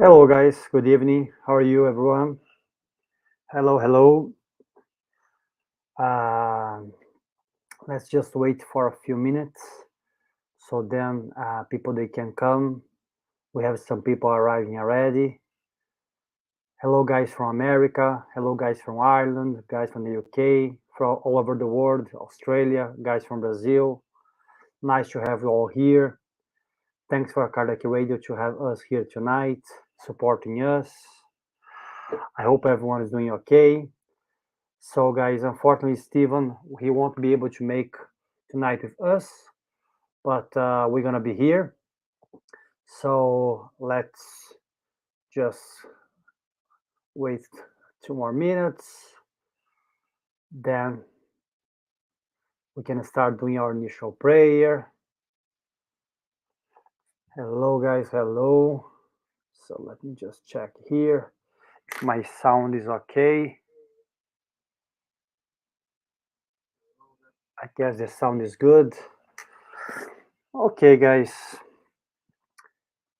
Hello, guys. Good evening. How are you, everyone? Hello, hello. Um let's just wait for a few minutes so then people they can come. We have some people arriving already. Hello, guys from America. Hello, guys from Ireland. Guys from the UK. From all over the world. Australia. Guys from Brazil. Nice to have you all here. Thanks for Kardec Radio to have us here tonight, supporting us. I hope everyone is doing okay. So, guys, unfortunately, Stevan, he won't be able to make tonight with us, but we're gonna be here. So let's just wait 2 more minutes. Then we can start doing our initial prayer. Hello, guys. Hello. So let me just check here if my sound is okay. I guess the sound is good. Okay, guys.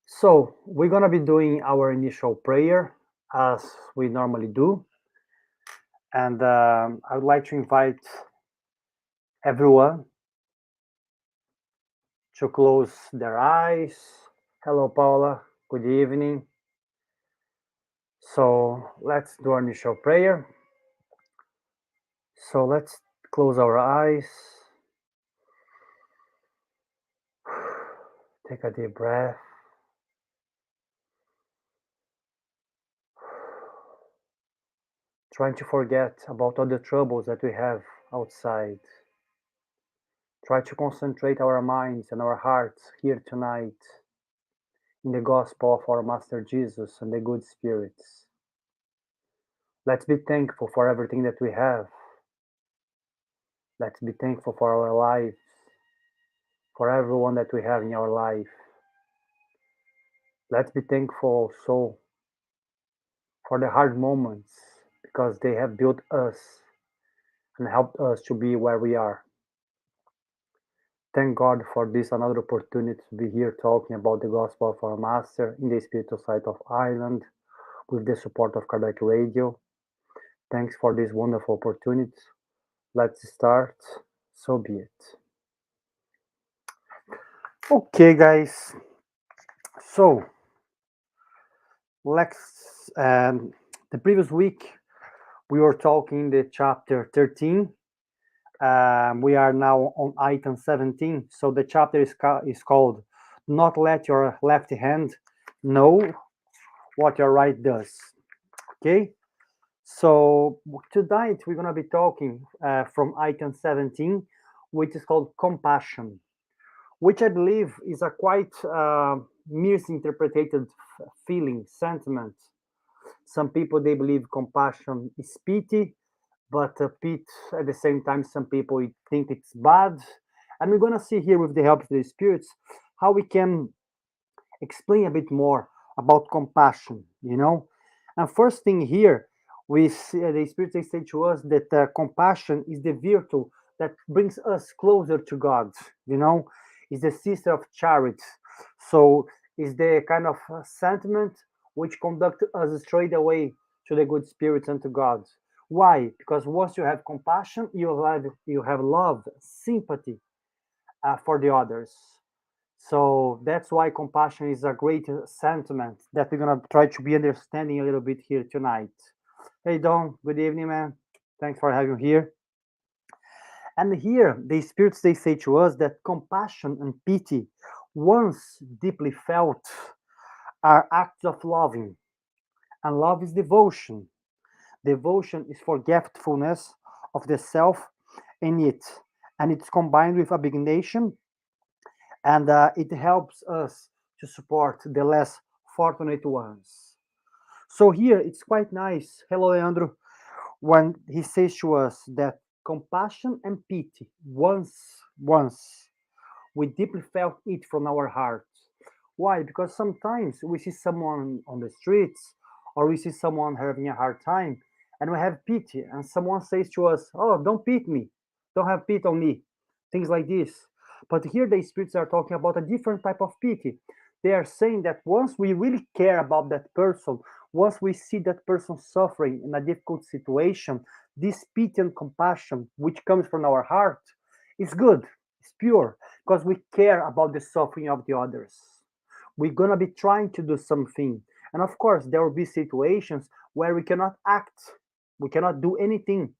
So we're gonna be doing our initial prayer as we normally do, and I would like to invite everyone to close their eyes. Hello, Paula. Good evening. So let's do our initial prayer. So let's close our eyes. Take a deep breath. Trying to forget about all the troubles that we have outside. Try to concentrate our minds and our hearts here tonight in the gospel of our Master Jesus and the good spirits. Let's be thankful for everything that we have. Let's be thankful for our lives, for everyone that we have in our life. Let's be thankful also for the hard moments because they have built us and helped us to be where we are. Thank God for this another opportunity to be here talking about the gospel of our Master in the spiritual side of Ireland with the support of Kardec Radio. Thanks for this wonderful opportunity. Let's start. So be it. Okay, guys. So let's. The previous week we were talking the chapter 13. We are now on item 17. So the chapter is called "Not Let Your Left Hand Know What Your Right Does." Okay. So tonight we're gonna be talking from item 17, which is called compassion, which I believe is a quite misinterpreted feeling, sentiment. Some people they believe compassion is pity, but pity at the same time some people think it's bad. And we're gonna see here with the help of the spirits how we can explain a bit more about compassion. And first thing here, we see, the spirits they say to us that compassion is the virtue that brings us closer to God. Is the sister of charity. So is the kind of sentiment which conduct us straight away to the good spirits and to God. Why? Because once you have compassion, you have love, sympathy for the others. So that's why compassion is a great sentiment that we're gonna try to be understanding a little bit here tonight. Hey Don, good evening, man. Thanks for having you here. And here, the spirits they say to us that compassion and pity, once deeply felt, are acts of loving, and love is devotion. Devotion is forgetfulness of the self in it, and it's combined with abnegation, and it helps us to support the less fortunate ones. So here it's quite nice. Hello, Leandro. When he says to us that compassion and pity, once we deeply felt it from our hearts. Why? Because sometimes we see someone on the streets or we see someone having a hard time and we have pity, and someone says to us, "Oh, don't pity me, don't have pity on me," things like this. But here the spirits are talking about a different type of pity. They are saying that once we really care about that person, once we see that person suffering in a difficult situation, this pity and compassion, which comes from our heart, is good, it's pure, because we care about the suffering of the others. We're gonna be trying to do something. And of course, there will be situations where we cannot act, we cannot do anything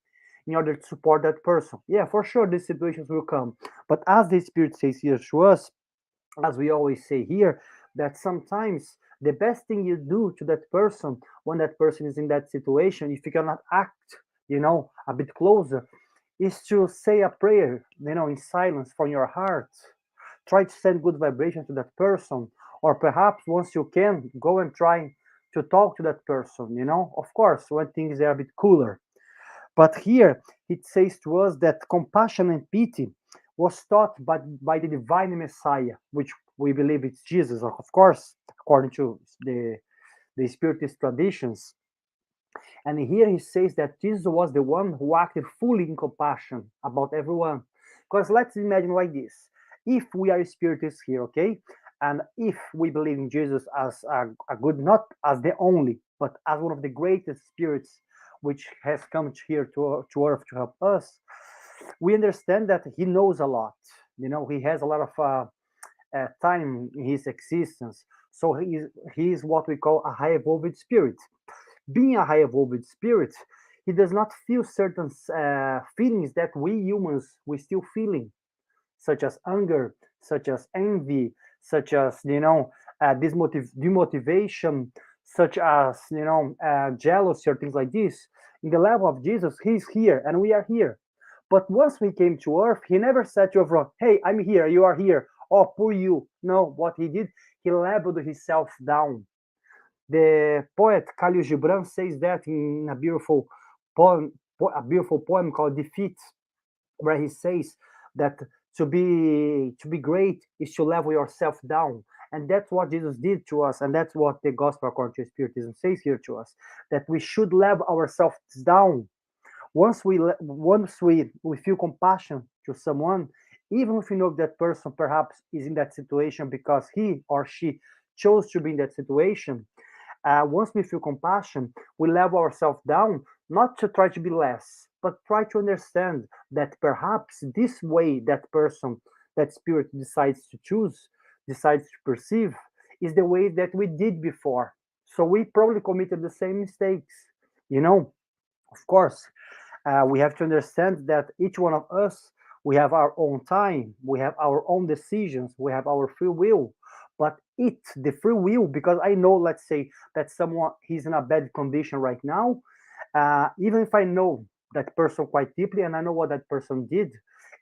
in order to support that person. Yeah, for sure, these situations will come. But as the Spirit says here to us, as we always say here, that sometimes the best thing you do to that person when that person is in that situation, if you cannot act, a bit closer, is to say a prayer, in silence from your heart. Try to send good vibration to that person, or perhaps once you can, go and try to talk to that person, of course, when things are a bit cooler. But here it says to us that compassion and pity was taught by the divine Messiah, which we believe it's Jesus, of course, according to the Spiritist traditions. And here he says that Jesus was the one who acted fully in compassion about everyone. Because let's imagine like this. If we are spiritists here, okay, and if we believe in Jesus as a good, not as the only, but as one of the greatest spirits which has come here to earth to help us, we understand that he knows a lot. He has a lot of time in his existence. So he is what we call a high evolved spirit. Being a high evolved spirit, he does not feel certain feelings that we humans we still feeling, such as anger, such as envy, such as demotivation, such as jealousy or things like this. In the level of Jesus, he's here and we are here. But once we came to earth, he never said to everyone, "Hey, I'm here, you are here. Oh, poor you." No, what he did, he leveled himself down. The poet Khalil Gibran says that in a beautiful poem called Defeat, where he says that to be great is to level yourself down. And that's what Jesus did to us, and that's what the gospel according to Spiritism says here to us, that we should level ourselves down. Once we feel compassion to someone, even if we know that person perhaps is in that situation because he or she chose to be in that situation, once we feel compassion, we level ourselves down, not to try to be less, but try to understand that perhaps this way that person, that spirit decides to choose, decides to perceive, is the way that we did before. So we probably committed the same mistakes. Of course, we have to understand that each one of us, we have our own time, we have our own decisions, we have our free will. But the free will, because I know, let's say that someone he's in a bad condition right now, even if I know that person quite deeply and I know what that person did,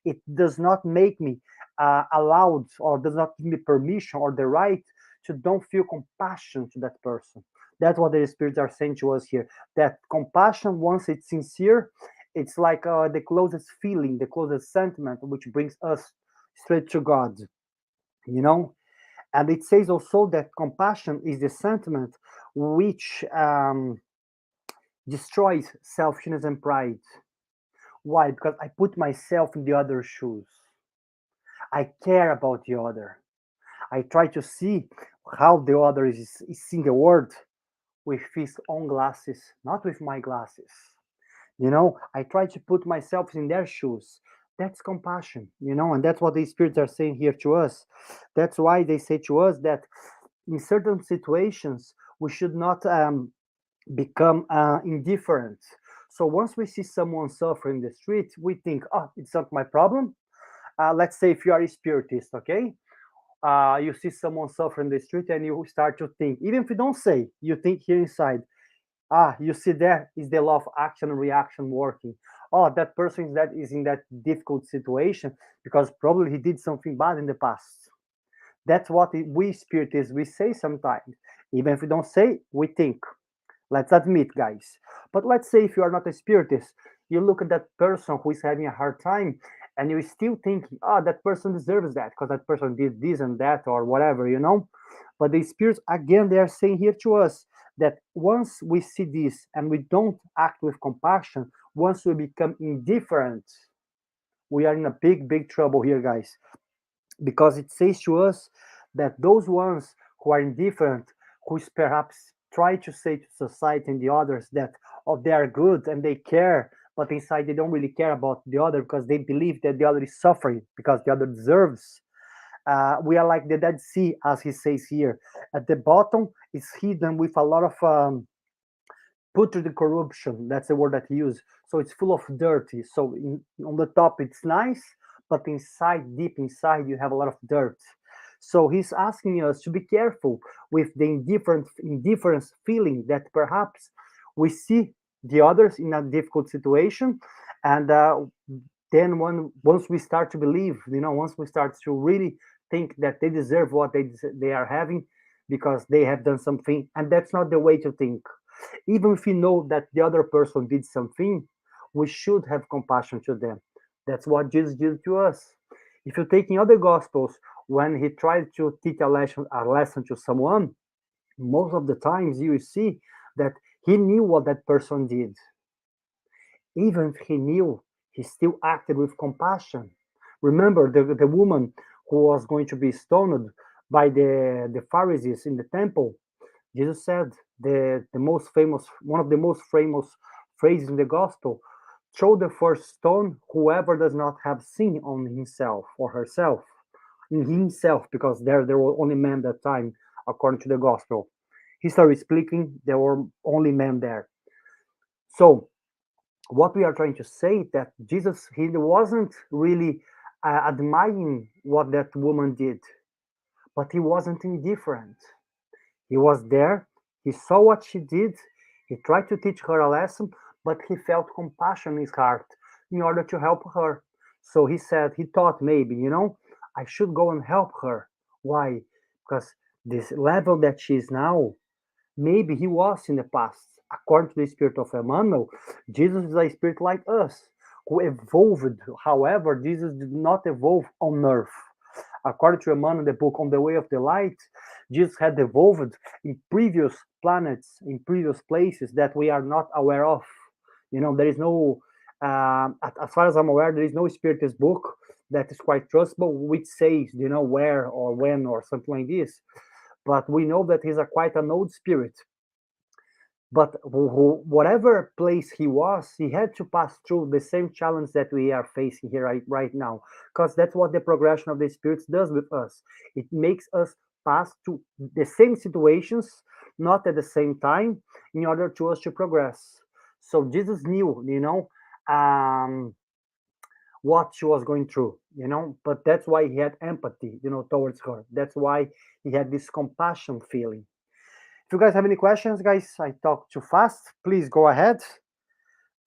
it does not make me allowed, or does not give me permission or the right to don't feel compassion to that person. That's what the spirits are saying to us here. That compassion, once it's sincere, it's like the closest feeling, the closest sentiment, which brings us straight to God. You know, and it says also that compassion is the sentiment which destroys selfishness and pride. Why? Because I put myself in the other's shoes. I care about the other. I try to see how the other is seeing the world with his own glasses, not with my glasses. I try to put myself in their shoes. That's compassion, and that's what the spirits are saying here to us. That's why they say to us that in certain situations we should not become indifferent. So once we see someone suffering in the street, we think, "Oh, it's not my problem." Let's say if you are a spiritist, okay, you see someone suffering in the street and you start to think, even if you don't say, you think here inside, you see there is the law of action and reaction working. Oh, that person is in that difficult situation because probably he did something bad in the past. That's what we spiritists we say sometimes. Even if we don't say, we think. Let's admit, guys. But let's say if you are not a spiritist, you look at that person who is having a hard time, and you still think, that person deserves that because that person did this and that or whatever. But the spirits, again, they are saying here to us that once we see this and we don't act with compassion, once we become indifferent, we are in a big, big trouble here, guys. Because it says to us that those ones who are indifferent, who is perhaps try to say to society and the others that oh they are good and they care, but inside they don't really care about the other because they believe that the other is suffering because the other deserves. We are like the Dead Sea, as he says here. At the bottom, it's hidden with a lot of putrid corruption. That's the word that he used. So it's full of dirty. So on the top, it's nice, but inside, deep inside, you have a lot of dirt. So he's asking us to be careful with the indifference feeling that perhaps we see the others in a difficult situation, and then once we start to believe, once we start to really think that they deserve what they are having because they have done something, and that's not the way to think. Even if we know that the other person did something, we should have compassion to them. That's what Jesus did to us. If you take in other gospels, when he tried to teach a lesson to someone, most of the times you see that he knew what that person did. Even if he knew, he still acted with compassion. Remember the woman who was going to be stoned by the Pharisees in the temple. Jesus said the most famous, one of the most famous phrases in the gospel: throw the first stone, whoever does not have sin on himself or herself. In himself, because there were only men that time, according to the gospel. History speaking, there were only men there. So what we are trying to say that Jesus, he wasn't really admiring what that woman did, but he wasn't indifferent. He was there, he saw what she did, he tried to teach her a lesson, but he felt compassion in his heart in order to help her. So he thought maybe, I should go and help her. Why? Because this level that she is now, maybe he was in the past. According to the spirit of Emmanuel, Jesus is a spirit like us who evolved. However, Jesus did not evolve on earth. According to Emmanuel, the book On the Way of the Light, Jesus had evolved in previous planets, in previous places that we are not aware of. There is no, as far as I'm aware, there is no spiritist book that is quite trustable which says, where or when or something like this. But we know that he's quite an old spirit. But whatever place he was, he had to pass through the same challenge that we are facing here right now, because that's what the progression of the spirits does with us. It makes us pass through the same situations, not at the same time, in order to us to progress. So Jesus knew, what she was going through, but that's why he had empathy, towards her. That's why he had this compassion feeling. If you guys have any questions, guys, I talk too fast, please go ahead.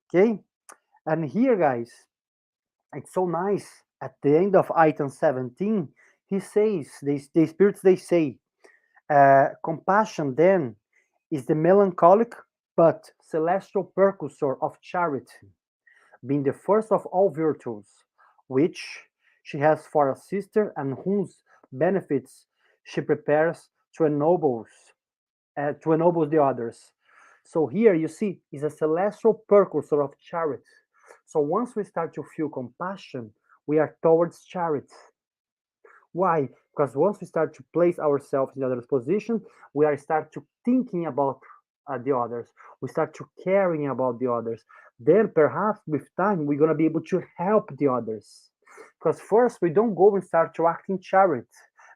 Okay. And here, guys, it's so nice. At the end of item 17, he says, the spirits, they say, compassion then is the melancholic but celestial precursor of charity, being the first of all virtues, which she has for a sister and whose benefits she prepares to ennoble the others. So here you see is a celestial precursor of charity. So once we start to feel compassion, we are towards charity. Why? Because once we start to place ourselves in the other's position, we are start to thinking about the others. We start to caring about the others. Then perhaps with time we're gonna be able to help the others. Because first we don't go and start to act in charity.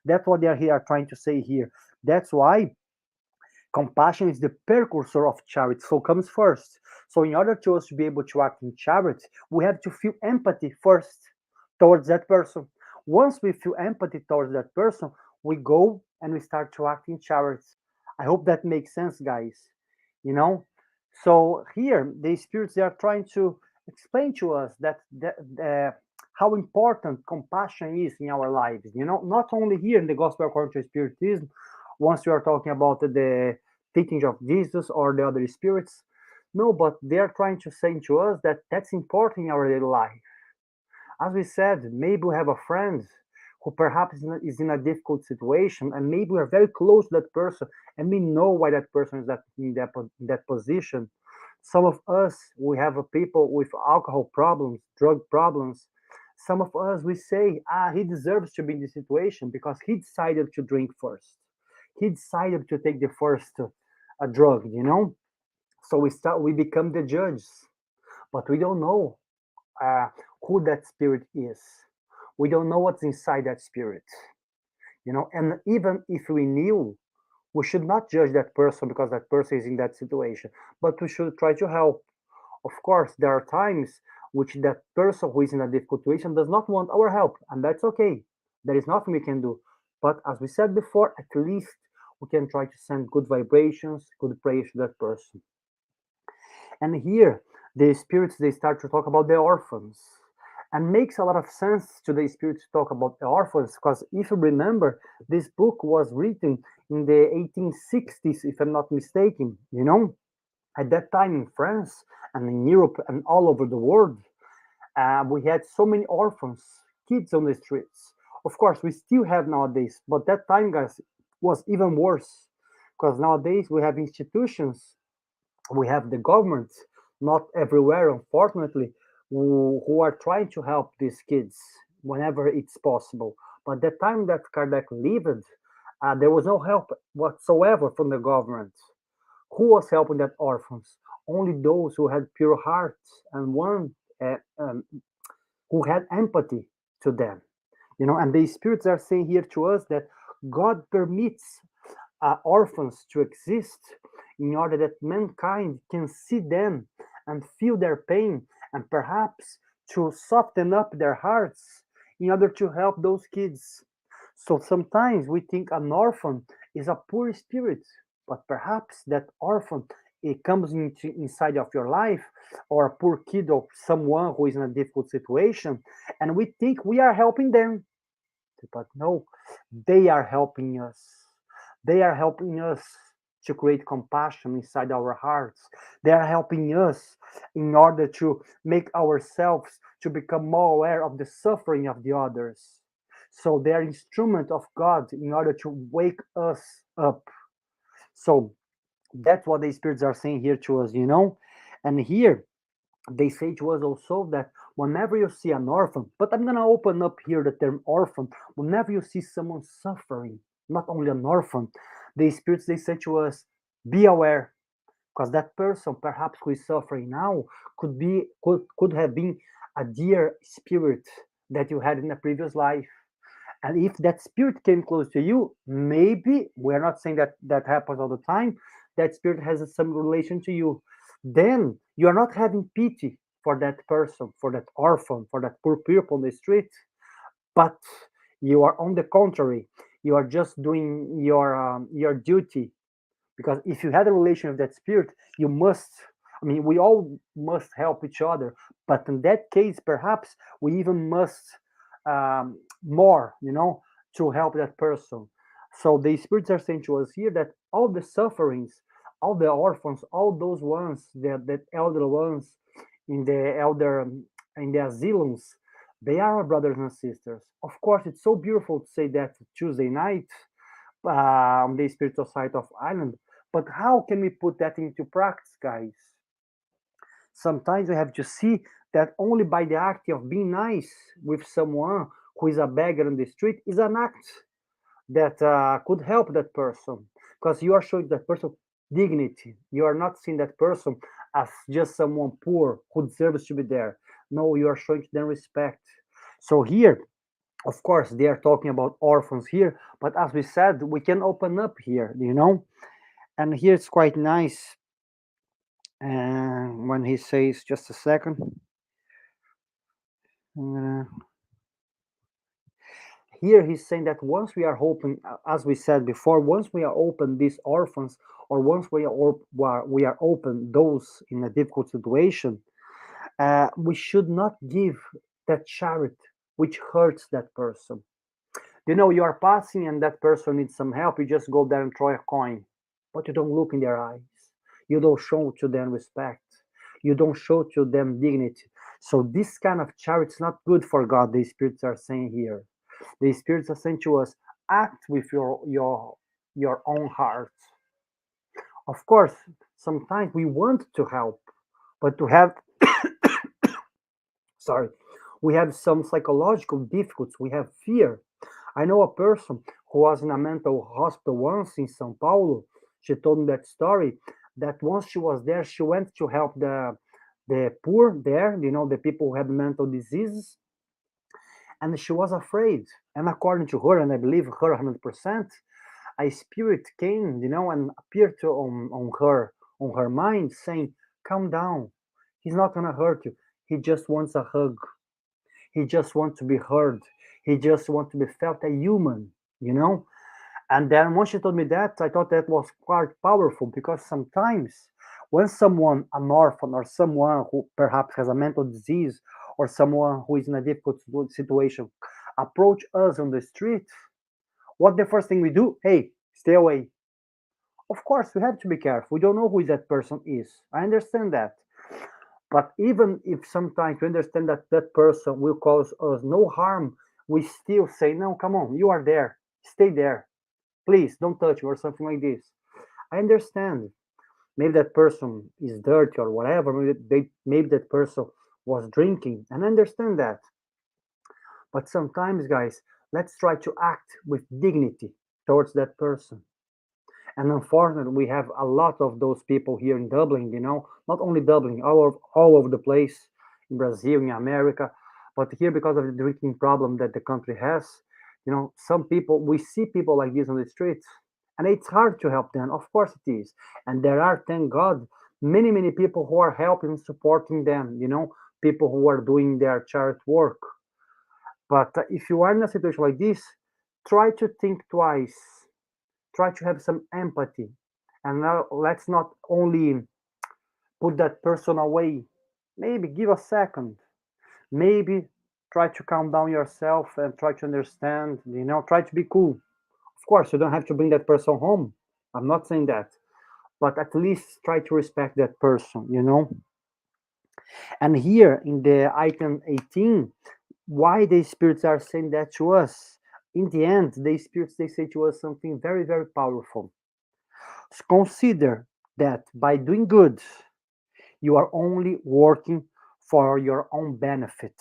That's what they are here trying to say here. That's why compassion is the precursor of charity, so comes first. So in order to us to be able to act in charity, we have to feel empathy first towards that person. Once we feel empathy towards that person, we go and we start to act in charity. I hope that makes sense, guys. You know, so here the spirits, they are trying to explain to us that how important compassion is in our lives. Not only here in the Gospel according to Spiritism, once we are talking about the teachings of Jesus or the other spirits. No, but they are trying to say to us that that's important in our daily life. As we said, maybe we have a friend who perhaps is in a difficult situation, and maybe we're very close to that person, and we know why that person is in that position. Some of us, we have a people with alcohol problems, drug problems. Some of us, we say, he deserves to be in this situation because he decided to drink first. he decided to take the first drug, So we become the judges, but we don't know uh, who that spirit is. We don't know what's inside that spirit, And even if we knew, we should not judge that person because that person is in that situation, but we should try to help. Of course, there are times which that person who is in a difficult situation does not want our help, and that's okay. There is nothing we can do. But as we said before, at least we can try to send good vibrations, good prayers to that person. And here, the spirits they start to talk about the orphans, and makes a lot of sense to the spirits to talk about the orphans because if you remember, this book was written in the 1860s, if I'm not mistaken. At that time in France and in Europe and all over the world, we had so many orphans, kids on the streets. Of course, we still have nowadays, but that time, guys, was even worse because nowadays we have institutions, we have the government, not everywhere, unfortunately, who are trying to help these kids whenever it's possible. But the time that Kardec lived, there was no help whatsoever from the government. Who was helping that orphans? Only those who had pure hearts and one who had empathy to them. And the spirits are saying here to us that God permits orphans to exist in order that mankind can see them and feel their pain and perhaps to soften up their hearts in order to help those kids. So sometimes we think an orphan is a poor spirit, but perhaps that orphan it comes inside of your life, or a poor kid or someone who is in a difficult situation, and we think we are helping them, but no, they are helping us. They are helping us to create compassion inside our hearts. They are helping us in order to make ourselves to become more aware of the suffering of the others. So they are instrument of God in order to wake us up. So that's what the spirits are saying here to us. And here they say to us also that whenever you see an orphan, but I'm going to open up here the term orphan, whenever you see someone suffering, not only an orphan, the spirits they say to us, be aware, because that person perhaps who is suffering now could have been a dear spirit that you had in a previous life. And if that spirit came close to you, maybe we're not saying that that happens all the time, that spirit has some relation to you. Then you are not having pity for that person, for that orphan, for that poor people on the street, but you are on the contrary, you are just doing your duty. Because if you had a relation with that spirit, you must. I mean, we all must help each other, but in that case, perhaps we even must more, to help that person. So the spirits are saying to us here that all the sufferings, all the orphans, all those ones, that elder ones in the in the asylums, they are our brothers and sisters. Of course, it's so beautiful to say that Tuesday night on the spiritual side of Ireland, but how can we put that into practice, guys? Sometimes we have to see that only by the act of being nice with someone who is a beggar on the street is an act that could help that person, because you are showing that person dignity. You are not seeing that person as just someone poor who deserves to be there. No, you are showing them respect. So here, of course, they are talking about orphans here, but as we said, we can open up here. And here it's quite nice when he says, just a second. Here he's saying that once we are open, as we said before, once we are open these orphans, or once we are open those in a difficult situation, we should not give that charity which hurts that person. You are passing and that person needs some help, you just go there and throw a coin, but you don't look in their eyes. You don't show to them respect. You don't show to them dignity. So this kind of charity is not good for God, the spirits are saying here. The spirits are saying to us, act with your own heart. Of course, sometimes we want to help, but to have sorry, we have some psychological difficulties, we have fear. I know a person who was in a mental hospital once in São Paulo. She told me that story, that once she was there, she went to help the poor there, the people who had mental diseases, and she was afraid. And according to her, and I believe her 100%, a spirit came, and appeared on her mind, saying, "Calm down. He's not gonna hurt you. He just wants a hug. He just wants to be heard. He just wants to be felt a human, you know." And then once she told me that, I thought that was quite powerful, because sometimes when someone, an orphan, or someone who perhaps has a mental disease, or someone who is in a difficult situation, approach us on the street, what the first thing we do? Hey, stay away. Of course, we have to be careful. We don't know who that person is. I understand that. But even if sometimes we understand that that person will cause us no harm, we still say, no, come on, you are there. Stay there. Please don't touch me, or something like this. I understand. Maybe that person is dirty or whatever. Maybe that person was drinking. And I understand that. But sometimes, guys, let's try to act with dignity towards that person. And unfortunately, we have a lot of those people here in Dublin, not only Dublin, all over the place, in Brazil, in America, but here, because of the drinking problem that the country has, some people, we see people like this on the streets, and it's hard to help them. Of course it is. And there are, thank God, many, many people who are helping, supporting them, people who are doing their charity work. But if you are in a situation like this, try to think twice, try to have some empathy, and now let's not only put that person away. Maybe give a second, maybe try to calm down yourself and try to understand, try to be cool. Of course, you don't have to bring that person home, I'm not saying that, but at least try to respect that person. And here in the item 18, why the spirits are saying that to us? In the end, the spirits, they say to us something very, very powerful. Consider that by doing good, you are only working for your own benefit,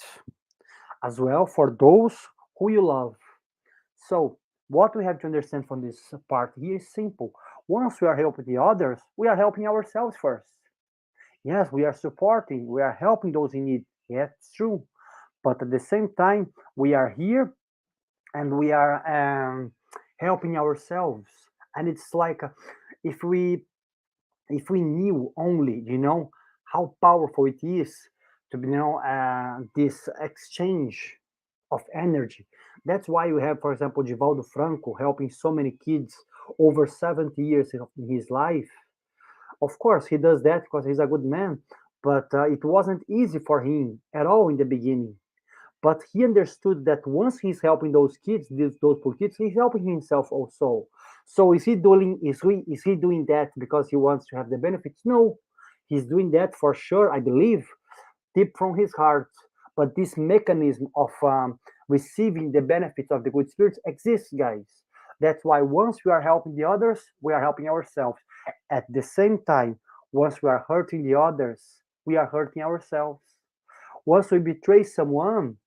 as well for those who you love. So, what we have to understand from this part here is simple. Once we are helping the others, we are helping ourselves first. Yes, we are supporting, we are helping those in need. Yeah, it's true. But at the same time, we are here, and we are helping ourselves. And it's like, if we if we knew only, how powerful it is to be, this exchange of energy. That's why we have, for example, Givaldo Franco helping so many kids over 70 years in his life. Of course, he does that because he's a good man, but it wasn't easy for him at all in the beginning. But he understood that once he's helping those kids, those poor kids, he's helping himself also. So is he doing that because he wants to have the benefits? No, he's doing that for sure, I believe, deep from his heart. But this mechanism of receiving the benefits of the good spirits exists, guys. That's why once we are helping the others, we are helping ourselves. At the same time, once we are hurting the others, we are hurting ourselves. Once we betray someone,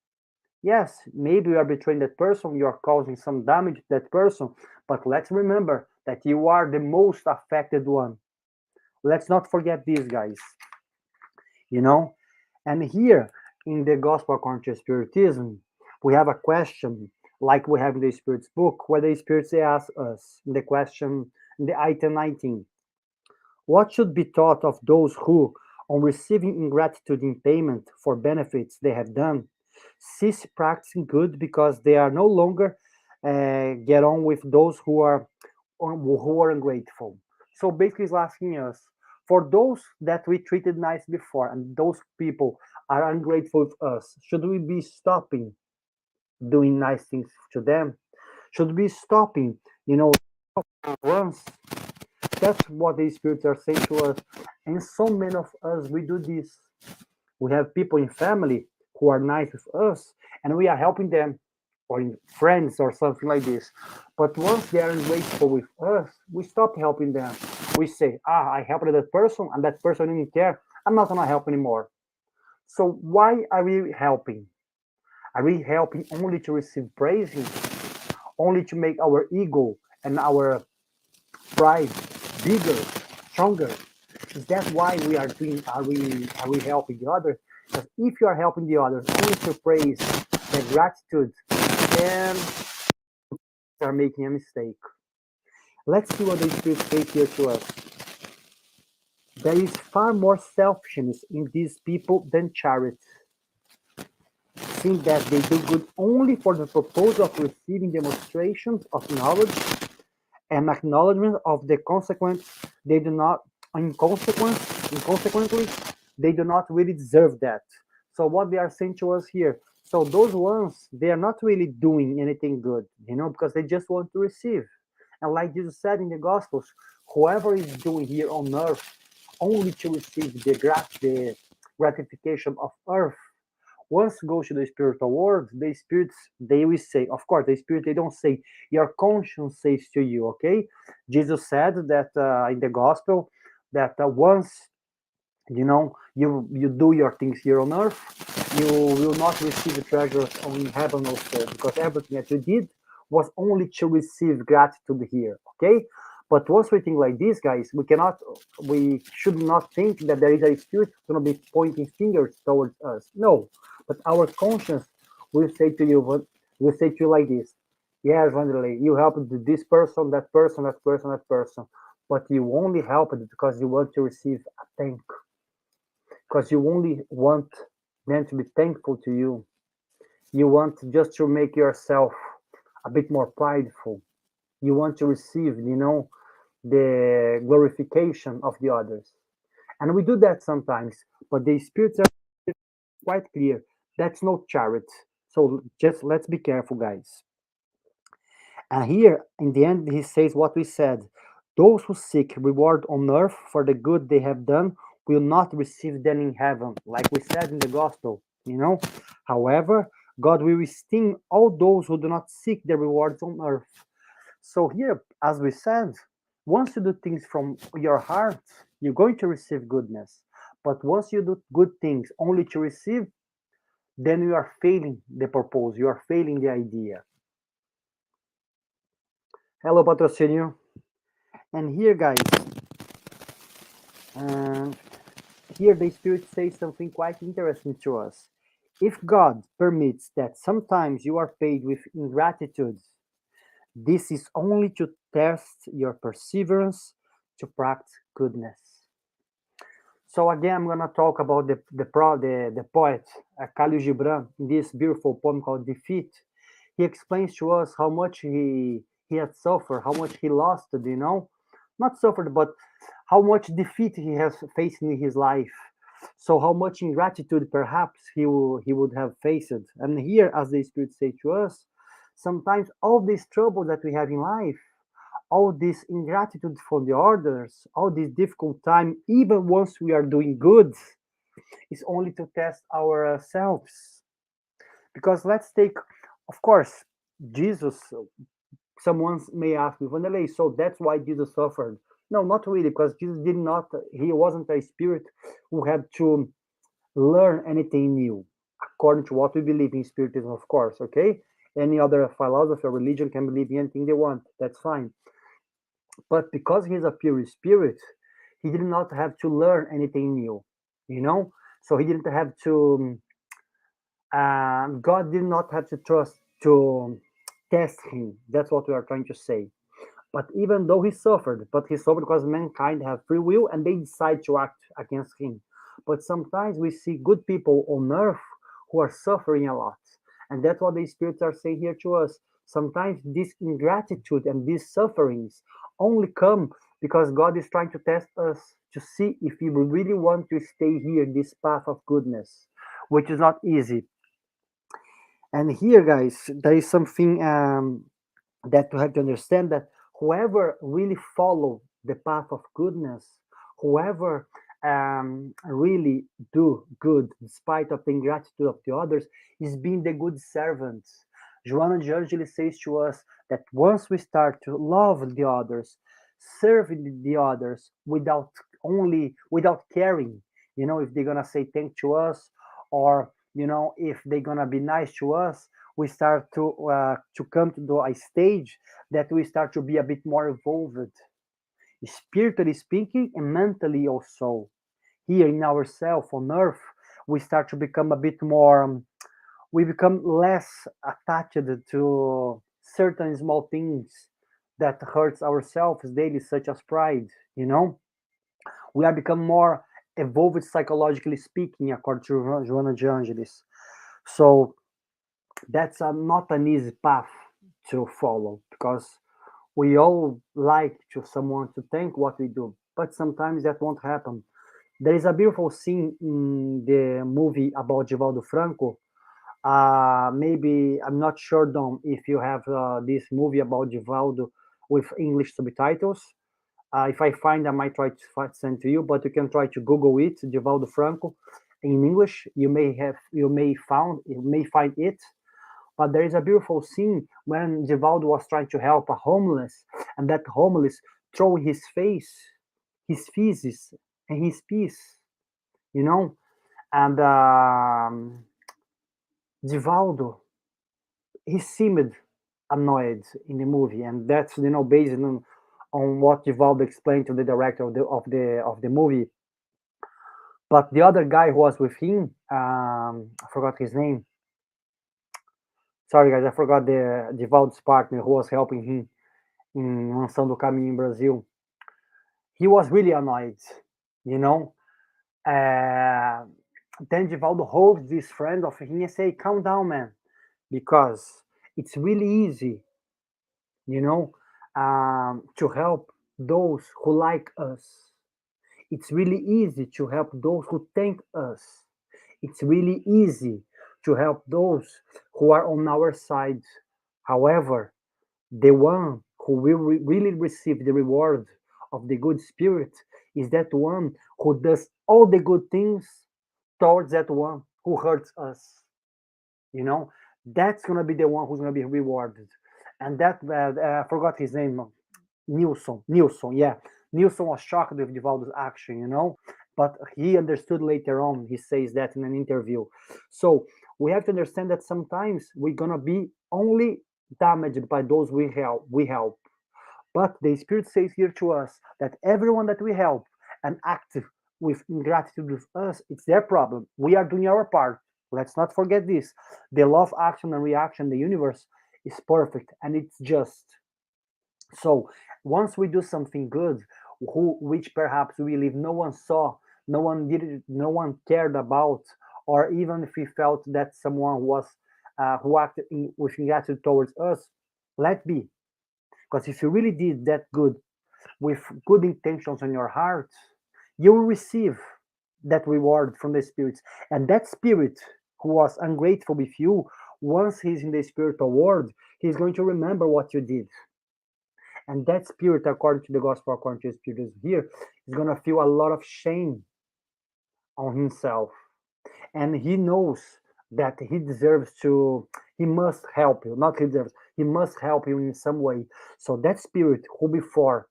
yes, maybe you are betraying that person, you are causing some damage to that person, but let's remember that you are the most affected one. Let's not forget these guys, you know? And here in the Gospel according to Spiritism, we have a question like we have in the Spirit's book, where the Spirits ask us in the question, in the item 19, what should be taught of those who, on receiving ingratitude in payment for benefits they have done, cease practicing good because they are no longer get on with those who are ungrateful. So basically, he's asking us, for those that we treated nice before, and those people are ungrateful with us, should we be stopping doing nice things to them? Should we be stopping, once? That's what the spirits are saying to us. And so many of us, we do this. We have people in family who are nice with us, and we are helping them, or in friends or something like this. But once they are ungrateful with us, we stop helping them. We say, I helped that person, and that person didn't care. I'm not going to help anymore. So why are we helping? Are we helping only to receive praising? only to make our ego and our pride bigger, stronger. Is that why we are doing? Are we helping the others? Because if you are helping the others only to praise the gratitude, then you are making a mistake. Let's see what the Spirit says here to us. There is far more selfishness in these people than charity, seeing that they do good only for the purpose of receiving demonstrations of knowledge and acknowledgement of the consequence. They do not, inconsequently, they do not really deserve that. So what they are saying to us here, so those ones, they are not really doing anything good, because they just want to receive. And like Jesus said in the Gospels, whoever is doing here on earth only to receive the gratification of earth, once you go to the spiritual world, the spirits, they will say, of course, the spirit, they don't say, your conscience says to you, okay? Jesus said that in the gospel, that once, you do your things here on earth, you will not receive the treasures on heaven also, because everything that you did was only to receive gratitude here, okay? But once we think like this, guys, we should not think that there is a spirit going to be pointing fingers towards us. No, but our conscience will say to you, like this: yes, Wanderley, you helped this person, that person, that person, that person, but you only helped because you want to receive a thank, because you only want them to be thankful to you. You want just to make yourself a bit more prideful. You want to receive, the glorification of the others. And we do that sometimes, but the spirits are quite clear. That's not charity. So just let's be careful, guys. And here, in the end, he says what we said: those who seek reward on earth for the good they have done will not receive them in heaven, like we said in the gospel. However, God will esteem all those who do not seek the rewards on earth. So here, as we said, once you do things from your heart, you're going to receive goodness. But once you do good things only to receive, then you are failing the purpose, you are failing the idea. Hello, Patrocinio. And here, guys, uh, here the Spirit says something quite interesting to us. If God permits that sometimes you are paid with ingratitude, this is only to test your perseverance to practice goodness. So again, I'm gonna talk about the poet Khalil Gibran in this beautiful poem called "Defeat." He explains to us how much he had suffered, how much he lost, not suffered, but how much defeat he has faced in his life. So how much ingratitude perhaps he would have faced. And here, as the Spirit say to us, sometimes all this trouble that we have in life, all this ingratitude for the others, all this difficult time, even once we are doing good, is only to test ourselves. Because let's take, of course, Jesus. Someone may ask me, Vanderlei, so that's why Jesus suffered. No, not really, because Jesus did not, he wasn't a spirit who had to learn anything new, according to what we believe in Spiritism, of course, okay? Any other philosophy or religion can believe in anything they want, that's fine. But because he's a pure spirit, he did not have to learn anything new, you know? So he didn't have to, God did not have to trust to test him. That's what we are trying to say. But even though he suffered, but he suffered because mankind have free will and they decide to act against him. But sometimes we see good people on earth who are suffering a lot. And that's what the spirits are saying here to us. Sometimes this ingratitude and these sufferings only come because God is trying to test us to see if we really want to stay here in this path of goodness, which is not easy. And here, guys, there is something that you have to understand, that whoever really follow the path of goodness, whoever really do good despite of the ingratitude of the others, is being the good servant. Joanna Georgili says to us that once we start to love the others, serve the others without caring, if they're gonna say thank to us, or if they're gonna be nice to us, we start to come to a stage that we start to be a bit more evolved, spiritually speaking and mentally also. Here in ourself on earth, we start to become a bit more, we become less attached to certain small things that hurts ourselves daily, such as pride, you know. We are become more evolved psychologically speaking, according to Joanna de Angelis. So that's not an easy path to follow, because we all like to someone to thank what we do, but sometimes that won't happen. There is a beautiful scene in the movie about Givaldo Franco. Maybe I'm not sure, Dom, if you have this movie about Givaldo with English subtitles. If I find, I might try to send to you, but you can try to Google it, Givaldo Franco, in English. You may find it. But there is a beautiful scene when Givaldo was trying to help a homeless, and that homeless throw his face, his feces, and his piece, you know. And Givaldo, he seemed annoyed in the movie, and that's based on what Givaldo explained to the director of the movie. But the other guy who was with him, I forgot his name. Sorry, guys, I forgot the Givaldo's partner who was helping him in Mansão do Caminho in Brazil. He was really annoyed, you know. Uh, then Givaldo holds this friend of him and say, "Calm down, man, because it's really easy, you know, to help those who like us. It's really easy to help those who thank us. It's really easy to help those who are on our side. However, the one who will really receive the reward of the good spirit is that one who does all the good things towards that one who hurts us. You know, that's gonna be the one who's gonna be rewarded." And that I forgot his name, Nilson, yeah. Nilson was shocked with Divaldo's action, but he understood later on. He says that in an interview. So we have to understand that sometimes we're gonna be only damaged by those we help. But the Spirit says here to us that everyone that we help and act with ingratitude with us, it's their problem. We are doing our part. Let's not forget this. The law of action and reaction, the universe is perfect and it's just. So once we do something good, which perhaps we believe no one saw, no one did it, no one cared about, or even if we felt that someone was who acted with ingratitude towards us, let be. Because if you really did that good with good intentions in your heart, you will receive that reward from the spirits. And that spirit who was ungrateful with you, once he's in the spiritual world, he's going to remember what you did. And that spirit, according to the gospel, according to the Spiritism here, is going to feel a lot of shame on himself. And he knows that he must help you, not he deserves, he must help you in some way. So that spirit who before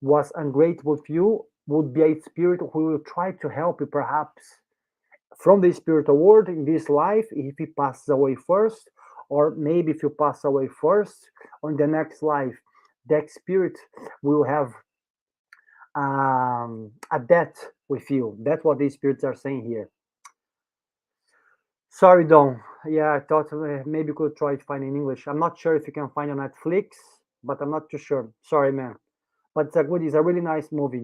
was ungrateful with you would be a spirit who will try to help you perhaps from the spiritual world in this life if he passes away first, or maybe if you pass away first, on the next life, that spirit will have a debt with you. That's what these spirits are saying here. Sorry, Don. Yeah, I thought maybe you could try to find in English. I'm not sure if you can find on Netflix, but I'm not too sure. Sorry, man. But it's a really nice movie,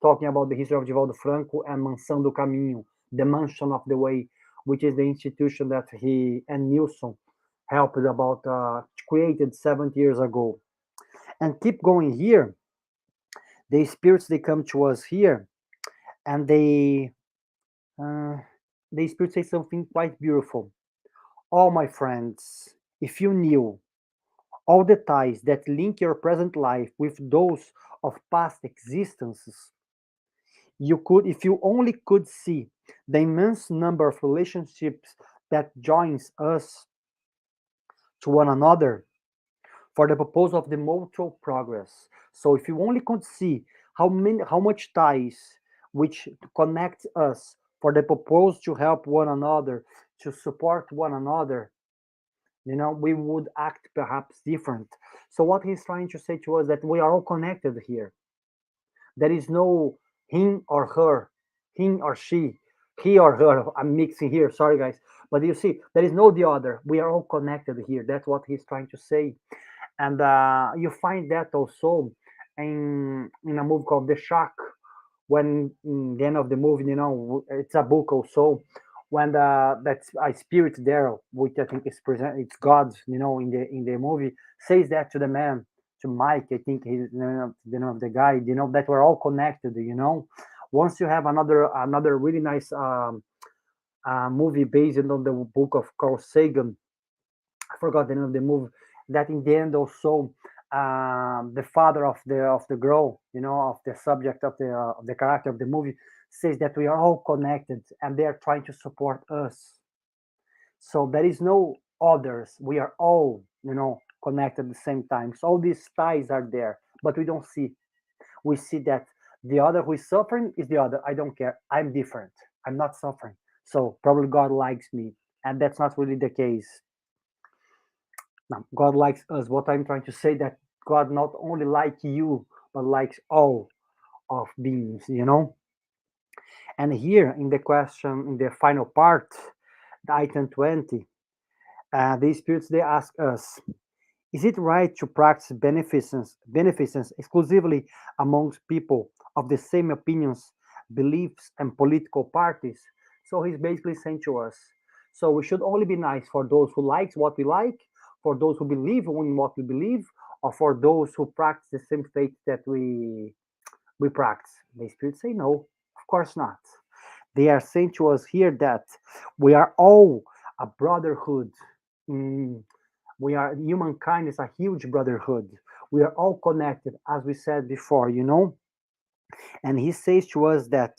talking about the history of Divaldo Franco and Mansão do Caminho, the Mansion of the Way, which is the institution that he and Nilson helped about created 70 years ago. And keep going here. The spirits, they come to us here, and the spirits say something quite beautiful. "All my friends, if you knew all the ties that link your present life with those of past existences, you could, if you only could see the immense number of relationships that joins us to one another for the purpose of the mutual progress." So if you only could see how much ties which connect us for the purpose to help one another, to support one another, we would act perhaps different. So what he's trying to say to us that we are all connected here. There is no him or her, him or she, he or her. I'm mixing here. Sorry, guys. But you see, there is no the other. We are all connected here. That's what he's trying to say. And you find that also in a movie called The Shack, when in the end of the movie, it's a book also, when that's a spirit there, which I think is present, it's God, in the movie, says that to the man, to Mike, I think he's the guy, that we're all connected. Once you have another really nice movie based on the book of Carl Sagan, I forgot the name of the movie, that in the end also the father of the girl, of the subject of the character of the movie, says that we are all connected and they are trying to support us. So there is no others. We are all, connected at the same time. So all these ties are there, but we don't see. We see that the other who is suffering is the other. I don't care. I'm different. I'm not suffering. So probably God likes me. And that's not really the case. Now, God likes us. What I'm trying to say that God not only likes you, but likes all of beings. And here in the question, in the final part, the item 20, the spirits, they ask us, is it right to practice beneficence exclusively amongst people of the same opinions, beliefs, and political parties? So he's basically saying to us, so we should only be nice for those who likes what we like, for those who believe in what we believe, or for those who practice the same faith that we practice. The spirits say no, of course not. They are saying to us here that we are all a brotherhood. Mm, we are humankind is a huge brotherhood. We are all connected, as we said before. And he says to us that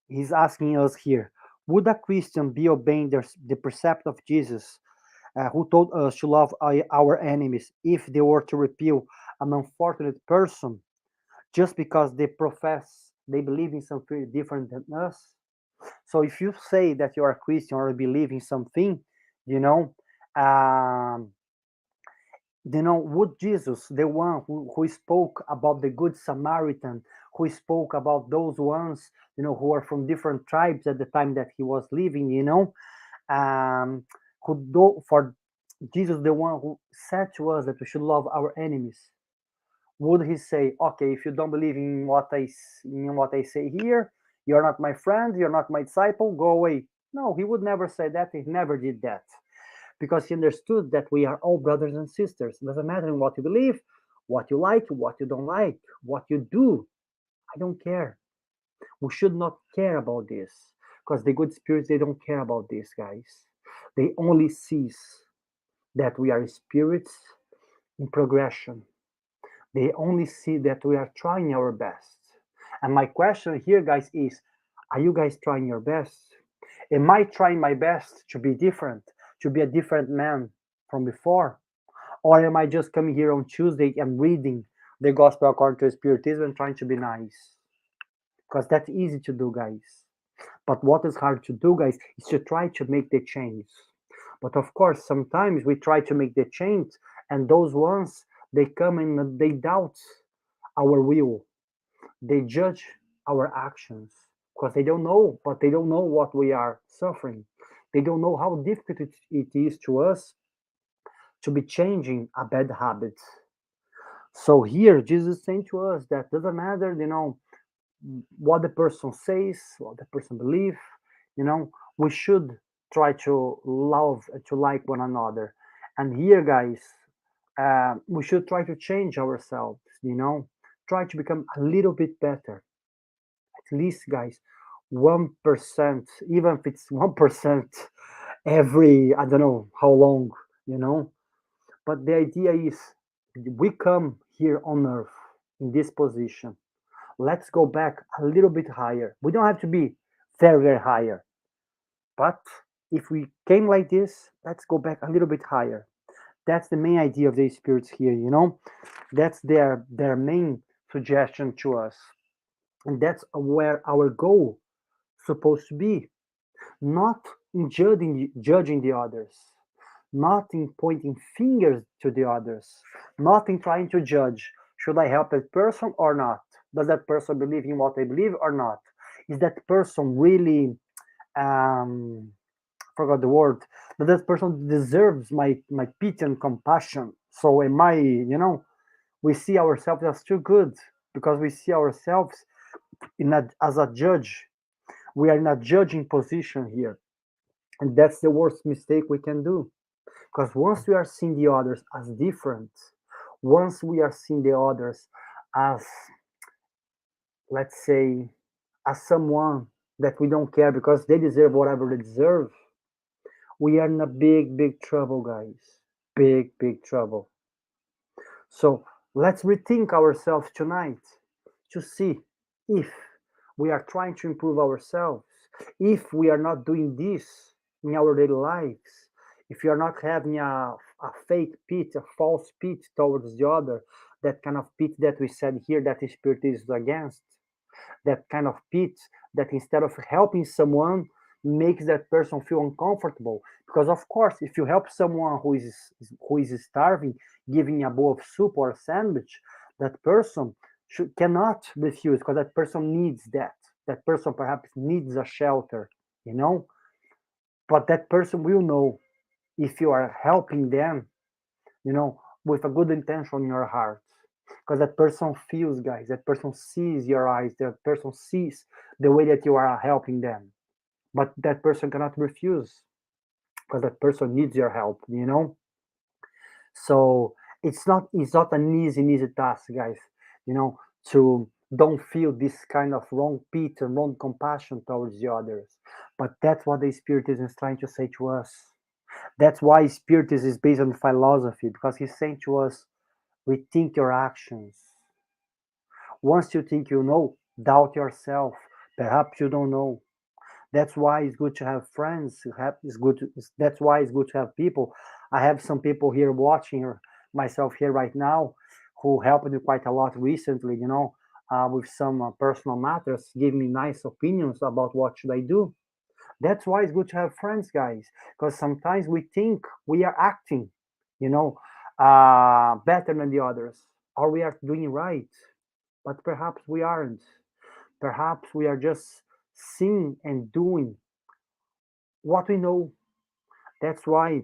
he's asking us here, would a Christian be obeying the precept of Jesus, who told us to love our enemies if they were to repel an unfortunate person just because they believe in something different than us? So if you say that you are a Christian or believe in something, you know, um, would Jesus, the one who spoke about the Good Samaritan, who spoke about those ones, who are from different tribes at the time that he was living, could do for Jesus, the one who said to us that we should love our enemies, would he say, okay, if you don't believe in what I say here, you're not my friend, you're not my disciple, go away? No, he would never say that. He never did that, because he understood that we are all brothers and sisters. It doesn't matter in what you believe, what you like, what you don't like, what you do. I don't care. We should not care about this, because the good spirits, they don't care about this, guys. They only see that we are spirits in progression. They only see that we are trying our best. And my question here, guys, is, are you guys trying your best? Am I trying my best to be different, to be a different man from before? Or am I just coming here on Tuesday and reading the gospel according to Spiritism and trying to be nice? Because that's easy to do, guys. But what is hard to do, guys, is to try to make the change. But of course, sometimes we try to make the change, and those ones, they come and they doubt our will. They judge our actions because they don't know, but they don't know what we are suffering. They don't know how difficult it is to us to be changing a bad habit. So here, Jesus is saying to us that doesn't matter, what the person says, what the person believes, we should try to love and to like one another. And here, guys, we should try to change ourselves, try to become a little bit better. At least, guys, 1%, even if it's 1% every, I don't know how long, you know. But the idea is we come here on earth in this position. Let's go back a little bit higher. We don't have to be very, very higher. But if we came like this, let's go back a little bit higher. That's the main idea of these spirits here. That's their main suggestion to us. And that's where our goal supposed to be. Not in judging the others, not in pointing fingers to the others, not in trying to judge. Should I help that person or not? Does that person believe in what I believe or not? Is that person really, um, forgot the word, but that person deserves my pity and compassion? So am I, we see ourselves as too good because we see ourselves as a judge. We are in a judging position here. And that's the worst mistake we can do. Because once we are seeing the others as different, once we are seeing the others as, let's say, as someone that we don't care because they deserve whatever they deserve, we are in a big, big trouble, guys. Big, big trouble. So let's rethink ourselves tonight to see if we are trying to improve ourselves, if we are not doing this in our daily lives, if you are not having a fake pit, a false pit towards the other, that kind of pit that we said here that the spirit is against, that kind of pit that instead of helping someone makes that person feel uncomfortable. Because of course, if you help someone who is starving, giving a bowl of soup or a sandwich, that person cannot refuse because that person needs that. That person perhaps needs a shelter, you know. But that person will know if you are helping them, with a good intention in your heart. Because that person feels, guys, that person sees your eyes, that person sees the way that you are helping them. But that person cannot refuse because that person needs your help. So it's not an easy task, guys, you know, to don't feel this kind of wrong pity and wrong compassion towards the others. But that's what the Spiritism is trying to say to us. That's why Spiritism is based on philosophy, because he's saying to us, rethink your actions. Once you think you know, doubt yourself. Perhaps you don't know. That's why it's good to have friends. That's why it's good to have people. I have some people here watching myself here right now who helped me quite a lot recently, with some personal matters, give me nice opinions about what should I do. That's why it's good to have friends, guys, because sometimes we think we are acting, you know, better than the others, or we are doing right, but perhaps we aren't. Perhaps we are just seeing and doing what we know. That's why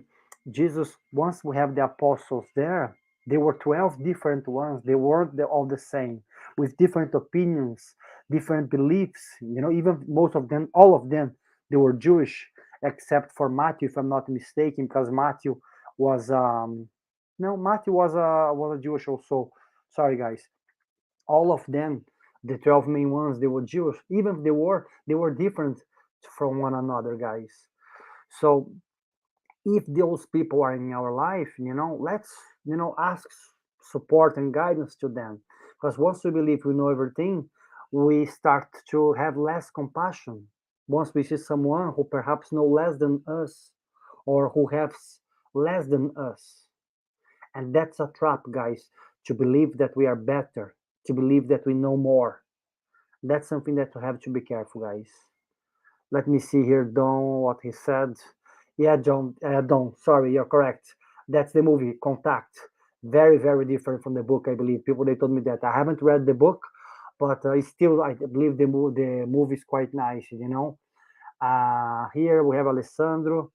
Jesus, once we have the apostles there, there were 12 different ones. They weren't all the same, with different opinions, different beliefs. Even most of them, all of them, they were Jewish, except for Matthew, if I'm not mistaken, because Matthew was, no, Matthew was a Jewish also. Sorry, guys. All of them, the 12 main ones, they were Jewish. Even if they were different from one another, guys. So if those people are in our life, let's, ask support and guidance to them. Because once we believe we know everything, we start to have less compassion. Once we see someone who perhaps know less than us or who has less than us. And that's a trap, guys, to believe that we are better, to believe that we know more. That's something that we have to be careful, guys. Let me see here, Don, what he said. Yeah, John, Don, sorry, you're correct. That's the movie, Contact. Very, very different from the book, I believe. People, they told me that. I haven't read the book, but it's still, I believe the movie is quite nice. Here we have Alessandro.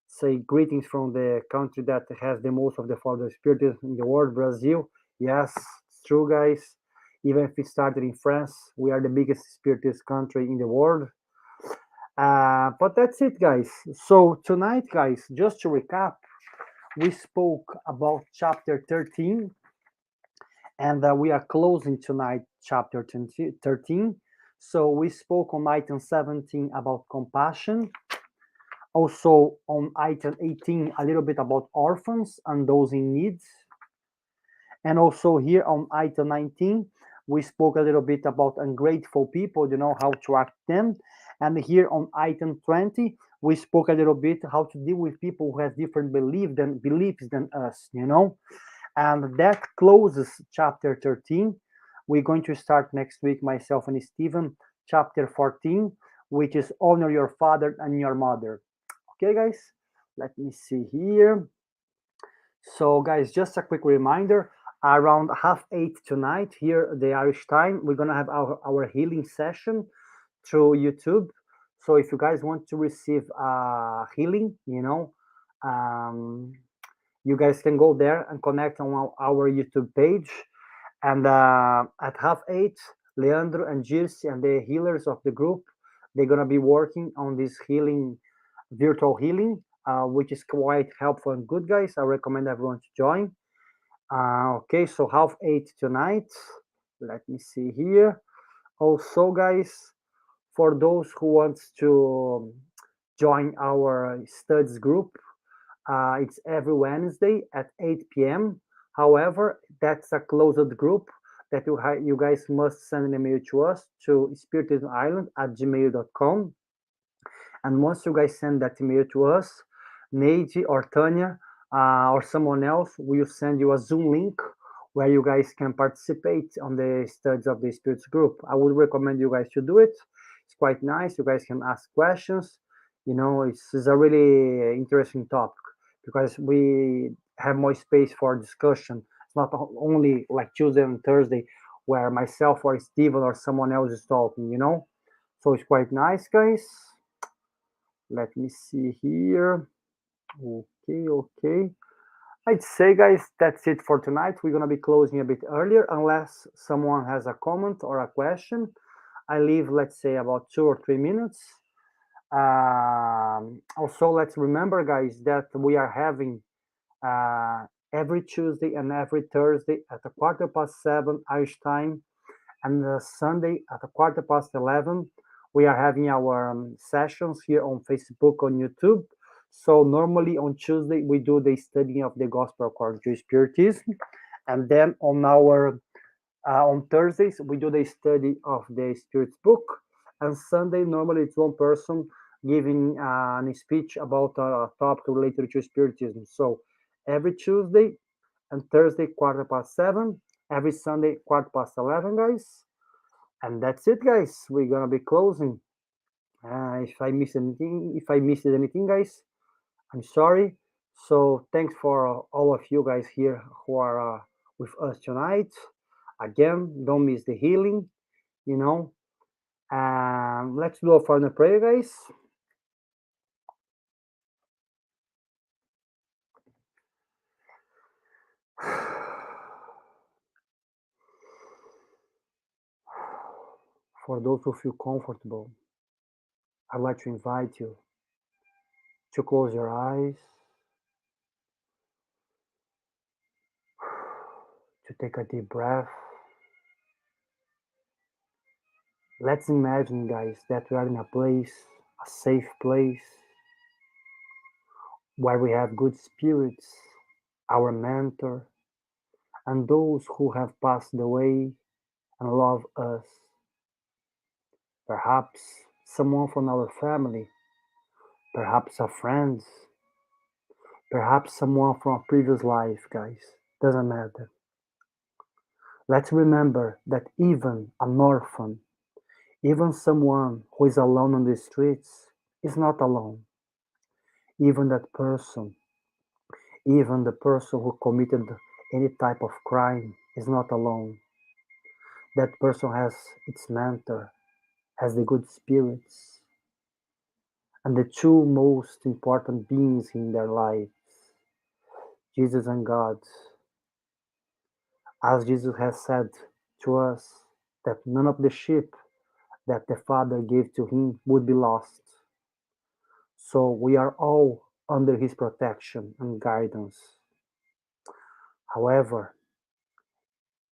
Say greetings from the country that has the most of the father spirits in the world, Brazil. Yes, it's true, guys. Even if it started in France, we are the biggest spiritist country in the world. But that's it, guys. So tonight, guys, just to recap, we spoke about chapter 13, and we are closing tonight chapter 13. So we spoke on item 17 about compassion. Also on item 18, a little bit about orphans and those in need. And also here on item 19, we spoke a little bit about ungrateful people, how to act them. And here on item 20, we spoke a little bit how to deal with people who have different beliefs than us. And that closes chapter 13. We're going to start next week, myself and Steven, chapter 14, which is honor your father and your mother. Okay, guys, let me see here. So, guys, just a quick reminder, around 7:30 tonight, here, the Irish time, we're going to have our healing session through YouTube. So, if you guys want to receive healing, um, you guys can go there and connect on our YouTube page. And at 7:30, Leandro and Girsi and the healers of the group, they're going to be working on this healing, virtual healing, which is quite helpful and good, guys. I recommend everyone to join. Okay, so 7:30 tonight. Let me see here. Also, guys, for those who want to join our studies group, it's every Wednesday at 8 p.m. However, that's a closed group that you guys must send an email to us to spiritismisland@gmail.com. And once you guys send that email to us, Neide or Tanya or someone else will send you a Zoom link where you guys can participate on the studies of the spirits group. I would recommend you guys to do it. It's quite nice. You guys can ask questions. It's a really interesting topic because we have more space for discussion. It's not only like Tuesday and Thursday where myself or Stevan or someone else is talking. So it's quite nice, guys. Let me see here. Okay. I'd say, guys, that's it for tonight. We're going to be closing a bit earlier unless someone has a comment or a question. I leave, let's say, about 2 or 3 minutes. Also, let's remember, guys, that we are having every Tuesday and every Thursday at a 7:15 Irish time, and Sunday at a 11:15. We are having our sessions here on Facebook, on YouTube. So normally on Tuesday we do the study of the Gospel according to Spiritism, and then on Thursdays we do the study of the Spirit's book, and Sunday normally it's one person giving a speech about a topic related to Spiritism. So every Tuesday and Thursday 7:15, every Sunday 11:15, guys. And that's it, guys. We're gonna be closing. If I missed anything, guys, I'm sorry. So thanks for all of you guys here who are with us tonight. Again, don't miss the healing. You know. Let's do a final prayer, guys. For those who feel comfortable, I'd like to invite you to close your eyes, to take a deep breath. Let's imagine, guys, that we are in a place, a safe place, where we have good spirits, our mentor, and those who have passed away and love us. Perhaps someone from our family, perhaps a friend, perhaps someone from a previous life, guys. Doesn't matter. Let's remember that even an orphan, even someone who is alone on the streets, is not alone. Even that person, even the person who committed any type of crime is not alone. That person has its mentor, has the good spirits, and the two most important beings in their lives, Jesus and God. As Jesus has said to us, that none of the sheep that the Father gave to him would be lost. So we are all under his protection and guidance. However,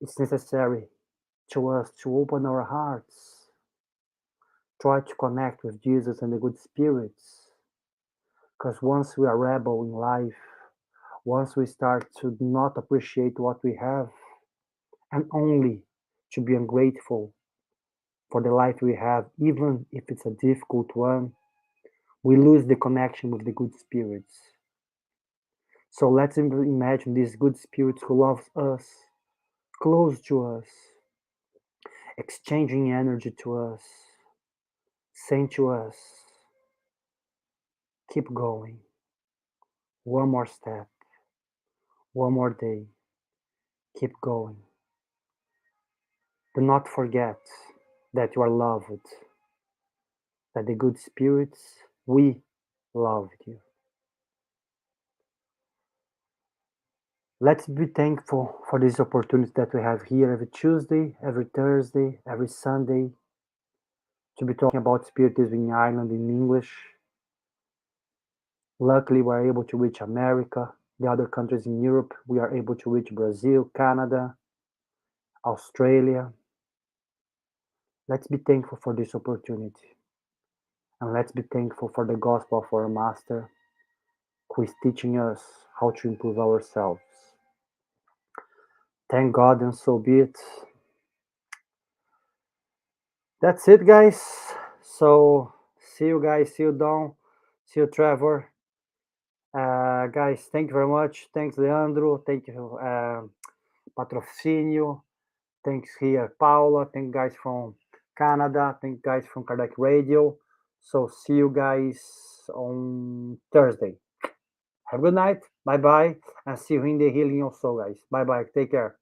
it's necessary to us to open our hearts, try to connect with Jesus and the good spirits. Because once we are rebel in life, once we start to not appreciate what we have, and only to be ungrateful for the life we have, even if it's a difficult one, we lose the connection with the good spirits. So let's imagine these good spirits who loves us, close to us, exchanging energy to us, saying to us, Keep going. One more step. One more day. Keep going. Do not forget that you are loved, that the good spirits, we loved you. Let's be thankful for this opportunity that we have here every Tuesday, every Thursday, every Sunday to be talking about Spiritism in Ireland in English. Luckily, we're able to reach America, the other countries in Europe. We are able to reach Brazil, Canada, Australia. Let's be thankful for this opportunity. And let's be thankful for the gospel of our Master, who is teaching us how to improve ourselves. Thank God, and so be it. That's it, guys. So, see you guys. See you, Don. See you, Trevor. Guys, thank you very much. Thanks, Leandro. Thank you, Patrocinio. Thanks here, Paula. Thank you guys from Canada. Thank you guys from Kardec Radio. So, see you guys on Thursday. Have a good night. Bye bye. And see you in the healing also, guys. Bye bye. Take care.